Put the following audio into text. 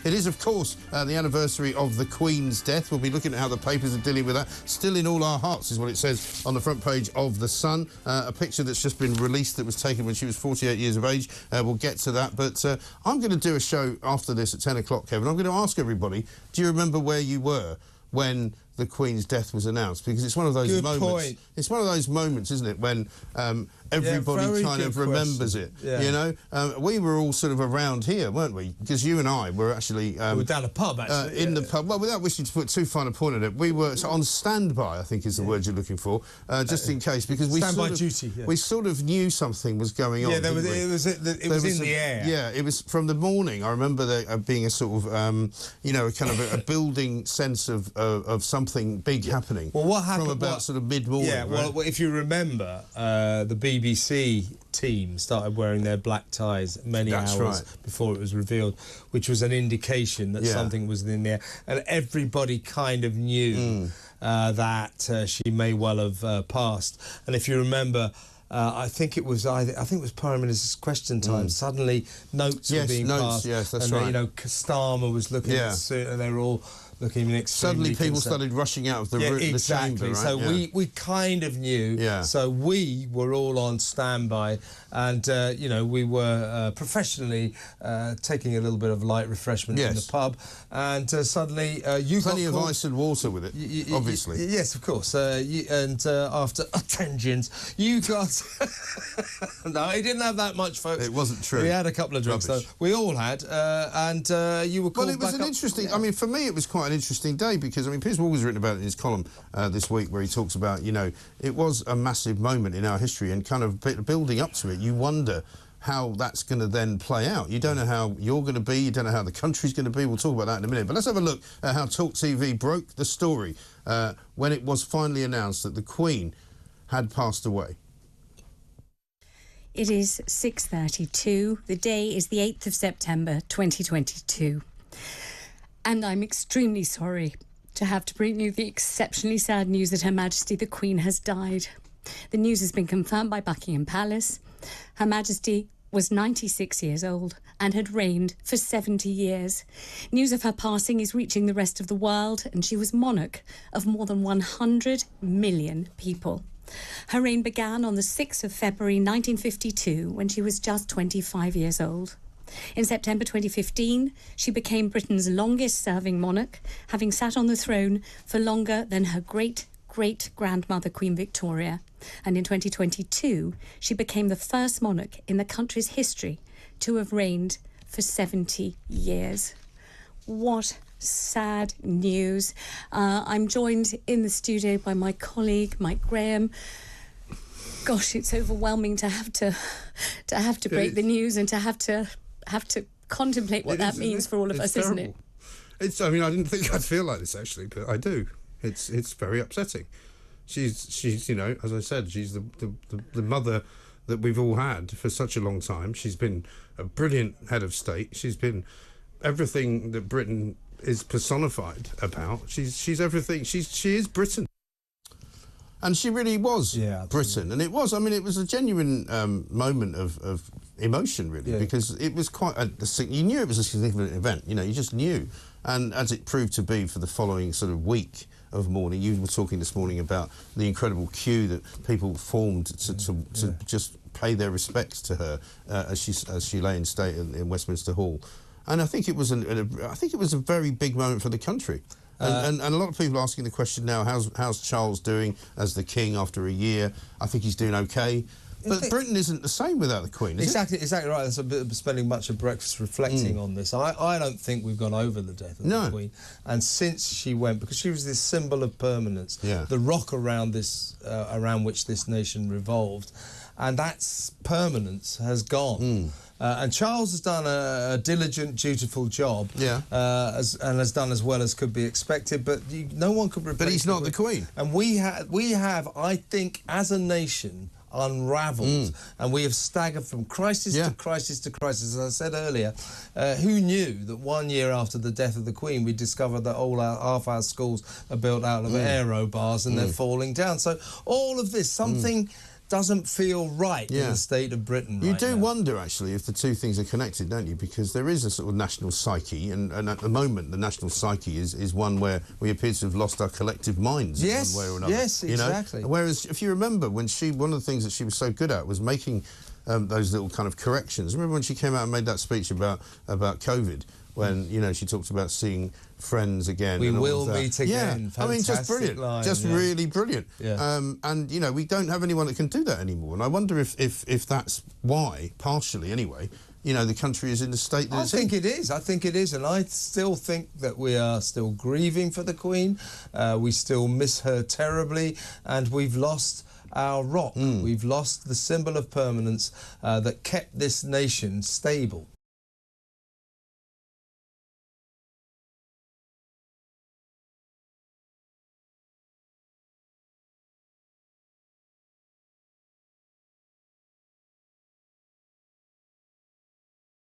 It is, of course, the anniversary of the Queen's death. We'll be looking at how the papers are dealing with that. Still in all our hearts is what it says on the front page of The Sun. A picture that's just been released that was taken when she was 48 years of age. We'll get to that. But I'm going to do a show after this at 10 o'clock, Kevin. I'm going to ask everybody, do you remember where you were when the Queen's death was announced? Because it's one of those moments. It's one of those moments, isn't it, when everybody kind of remembers it. Yeah. You know, we were all sort of around here, weren't we? Because you and I were actually we were down a pub, actually. in the pub. Well, without wishing to put too fine a point on it, we were on standby, I think is the word you're looking for, just in case, because we we sort of knew something was going on. Yeah, it was in the air. Yeah, it was from the morning. I remember there being a sort of you know, kind of a building sense of something big happening. Well, what happened from about sort of mid-morning? Yeah, right? well, if you remember, the BBC team started wearing their black ties many hours before it was revealed, which was an indication that something was in there, and everybody kind of knew that she may well have passed. And if you remember, I think it was Prime Minister's Question Time. Suddenly, notes were being passed. Yes, that's and right. You know, Starmer was looking at the suit, and they were all looking extremely Suddenly people concerned. started rushing out of the chamber, right? So we kind of knew. Yeah. So we were all on standby, and you know, we were professionally taking a little bit of light refreshment in the pub, and suddenly you plenty got of ice and water with it, obviously. Yes, of course. And after attentions, you got. No, he didn't have that much, folks. It wasn't true. He had a couple of drinks, though. We all had, and you were called back up. Well, it was an interesting. I mean, for me, it was quite an interesting day because, I mean, Piers Morgan's written about it in his column this week where he talks about, you know, it was a massive moment in our history, and kind of building up to it, you wonder how that's going to then play out. You don't know how you're going to be, you don't know how the country's going to be. We'll talk about that in a minute. But let's have a look at how TalkTV broke the story when it was finally announced that the Queen had passed away. It is 6:32. The day is the 8th of September, 2022. And I'm extremely sorry to have to bring you the exceptionally sad news that Her Majesty the Queen has died. The news has been confirmed by Buckingham Palace. Her Majesty was 96 years old and had reigned for 70 years. News of her passing is reaching the rest of the world, and she was monarch of more than 100 million people. Her reign began on the 6th of February 1952 when she was just 25 years old. In September 2015, she became Britain's longest-serving monarch, having sat on the throne for longer than her great-great-grandmother, Queen Victoria. And in 2022, she became the first monarch in the country's history to have reigned for 70 years. What sad news. I'm joined in the studio by my colleague, Mike Graham. Gosh, it's overwhelming to have to break the news and to have to contemplate what that means for all of us, terrible. isn't it? I mean, I didn't think I'd feel like this, actually, but I do. It's very upsetting. She's you know, as I said, she's the mother that we've all had for such a long time. She's been a brilliant head of state. She's been everything that Britain is personified about. She's everything. She is Britain. And she really was Britain. And it was, I mean, it was a genuine moment of emotion, really, because it was quite you knew it was a significant event, you know, you just knew. And as it proved to be for the following sort of week of mourning, you were talking this morning about the incredible queue that people formed to just pay their respects to her as she lay in state in Westminster Hall. And I think it was a very big moment for the country. And a lot of people asking the question now, how's Charles doing as the king after a year? I think he's doing okay. But Britain isn't the same without the Queen, is it? Exactly right. That's a bit of spending much of breakfast reflecting on this. I don't think we've gone over the death of the Queen. And since she went, because she was this symbol of permanence, the rock around which this nation revolved, and that's permanence has gone. And Charles has done a diligent, dutiful job, and has done as well as could be expected. But no one could replace. But he's not the Queen. And we have, I think, as a nation, unravelled, and we have staggered from crisis to crisis to crisis. As I said earlier, who knew that 1 year after the death of the Queen, we discovered that half our schools are built out of aero bars and they're falling down. So all of this, something doesn't feel right in the state of Britain You right do now. wonder, actually, if the two things are connected, don't you? Because there is a sort of national psyche, and at the moment the national psyche is one where we appear to have lost our collective minds in one way or another. Yes, exactly. You know? Whereas, if you remember, when one of the things that she was so good at was making those little kind of corrections. Remember when she came out and made that speech about COVID, when, you know, she talked about seeing friends again. We and all will of that. meet again. Yeah, I mean, just brilliant. Line, just really brilliant. Yeah. And, you know, we don't have anyone that can do that anymore. And I wonder if that's why, partially anyway, you know, the country is in the state that it's in. I think it is. I think it is. And I still think that we are still grieving for the Queen. We still miss her terribly. And we've lost our rock. We've lost the symbol of permanence that kept this nation stable.